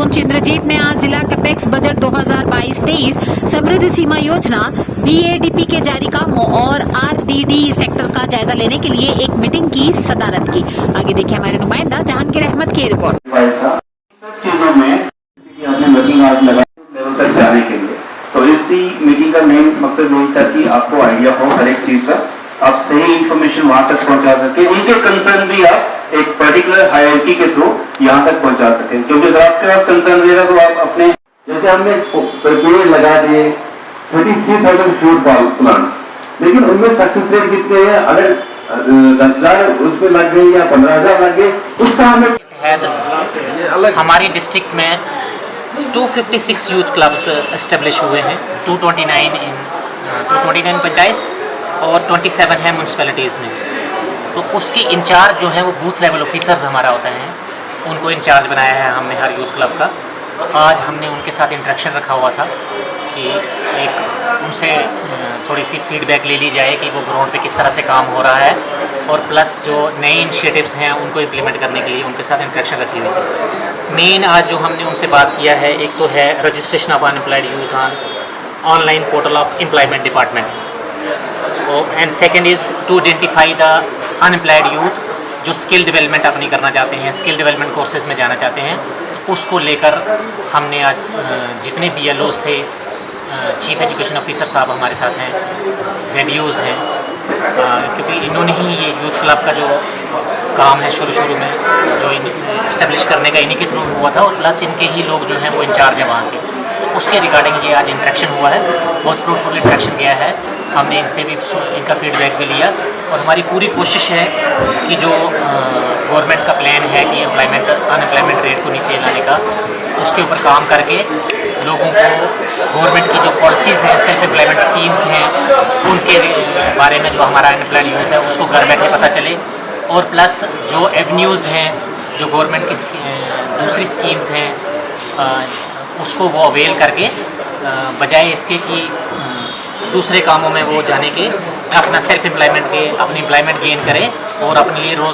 पुंछ इंद्रजीत ने आज जिला कैपेक्स बजट 2022-23 समृद्धि सीमा योजना BADP के जारी कामों और RDD सेक्टर का जायजा लेने के लिए एक मीटिंग की सदारत की। आगे देखिए हमारे नुमाइंदा जहांगीर अहमद की रिपोर्ट। सब चीजों में आपने वर्किंग आवर्स लगा लेवल तक जाने के लिए, तो इसी मीटिंग का मेन मकसद यही था कि आपको आइडिया हो हर एक चीज का, आप सही इंफॉर्मेशन वहां तक पहुंचा सके, उनके कंसर्न भी आप एक पर्टिकुलर हायरार्की के थ्रू यहाँ तक पहुंचा सके। क्योंकि अगर आपके पास कंसर्न रहेगा तो आप अपने, जैसे हमने पेड़ लगा दिए 33,000 फ्रूट प्लांट्स, लेकिन उनमें सक्सेस रेट कितने हैं? अगर 10,000 उसमें लग गए या 15,000 लग गए, उसका हमें हमारी डिस्ट्रिक्ट में 256 यूथ क्लब्स इस्टेब्लिश हुए हैं, 229 पंचायत और 27 है म्यूनसिपैलिटीज़ में। तो उसके इंचार्ज जो हैं वो बूथ लेवल ऑफिसर्स हमारा होते हैं, उनको इंचार्ज बनाया है हमने हर यूथ क्लब का। आज हमने उनके साथ इंटरेक्शन रखा हुआ था कि एक उनसे थोड़ी सी फीडबैक ले ली जाए कि वो ग्राउंड पे किस तरह से काम हो रहा है, और प्लस जो नए इनिशिएटिव्स हैं उनको इम्प्लीमेंट करने के लिए उनके साथ इंटरेक्शन रखी हुई थी। मेन आज जो हमने उनसे बात किया है, एक तो है registration of unemployed youth on online portal of employment department, and second is to identify the unemployed youth जो स्किल डेवलपमेंट अपनी करना चाहते हैं, स्किल डेवलपमेंट कोर्सेज में जाना चाहते हैं। उसको लेकर हमने आज जितने BLOs थे, चीफ एजुकेशन ऑफिसर साहब हमारे साथ हैं, ZEOs हैं, क्योंकि इन्होंने ही ये यूथ क्लब का जो काम है शुरू में जो इस्टेब्लिश करने का इन्हीं के थ्रू हुआ था, और प्लस इनके ही लोग जो हैं वो इंचार्ज हैं वहाँ के। तो उसके रिगार्डिंग ये आज इंटरेक्शन हुआ है, बहुत फ्रूटफुल इंटरेक्शन गया है। हमने इनसे भी इनका फीडबैक भी लिया, और हमारी पूरी कोशिश है कि जो गवर्नमेंट का प्लान है कि अनएम्प्लॉयमेंट रेट को नीचे लाने का, उसके ऊपर काम करके लोगों को गवर्नमेंट की जो पॉलिसीज़ हैं, सेल्फ एम्प्लॉयमेंट स्कीम्स हैं, उनके बारे में जो हमारा अनएम्प्लॉयड यूथ है उसको घर बैठे पता चले, और प्लस जो एवेन्यूज़ हैं, जो गवर्नमेंट की दूसरी स्कीम्स हैं, उसको वो अवेल करके बजाय इसके कि दूसरे कामों में वो जाने के अपना सेल्फ एम्प्लॉयमेंट के अपनी एम्प्लॉयमेंट गेन करे और अपने लिए रोज